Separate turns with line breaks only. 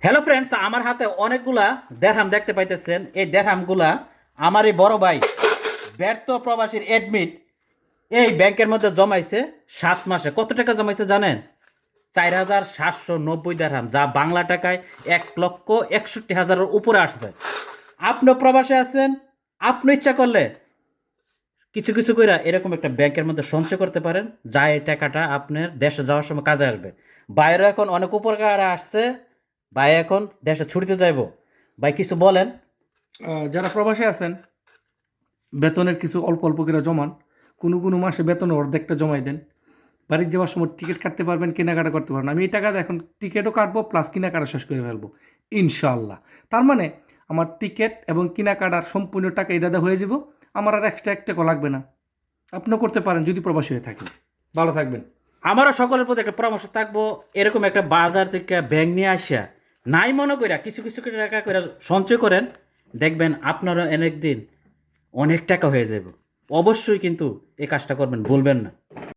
Hello friends, আমার হাতে অনেকগুলা দেরহাম দেখতে পাইতেছেন। এই দেরহামগুলা আমার এই বড় ভাই ব্যর্থ প্রবাসীর অ্যাডমিট এই ব্যাংকের মধ্যে জমাইছে 7 মাসে। কত টাকা জমাইছে জানেন? 4,790 দেরহাম, যা বাংলা টাকায় 1,61,000-এর উপরে আসছে। আপনিও প্রবাসে আছেন, আপনি ইচ্ছা করলে কিছু কিছু করে এরকম একটা ব্যাংকের মধ্যে সঞ্চয় করতে পারেন, যা এই টাকাটা আপনার দেশে যাওয়ার সময় কাজে আসবে। বাইরে এখন অনেক উপকার আসছে, ভাই এখন দেশে ছুটিতে যাইব। ভাই কিছু বলেন।
যারা প্রবাসে আছেন, বেতনের কিছু অল্প অল্প করে জমান। কোনো মাসে বেতনের অর্ধেকটা জমাই দেন। বাড়ির যাওয়ার সময় টিকিট কাটতে পারবেন, কেনাকাটা করতে পারবেন। আমি এই টাকাতে এখন টিকিটও কাটবো, প্লাস কেনাকাটা শেষ করে ফেলবো ইনশাআল্লাহ। তার মানে আমার টিকিট এবং কেনাকাটার সম্পূর্ণ টাকা এটাতে হয়ে যাব। আমার আর এক্সট্রা এক টাকা লাগবে না। আপনিও করতে পারেন যদি প্রবাসী হয়ে থাকেন। ভালো থাকবেন।
আমারও সকলের প্রতি একটা পরামর্শ থাকবো, এরকম একটা বাজার থেকে ব্যাংক নিয়ে আসা নাই মনে কইরা কিছু কিছু করে টাকা করে সঞ্চয় করেন, দেখবেন আপনারও অনেক দিন অনেক টাকা হয়ে যাবে। অবশ্যই কিন্তু এই কাজটা করবেন, ভুলবেন না।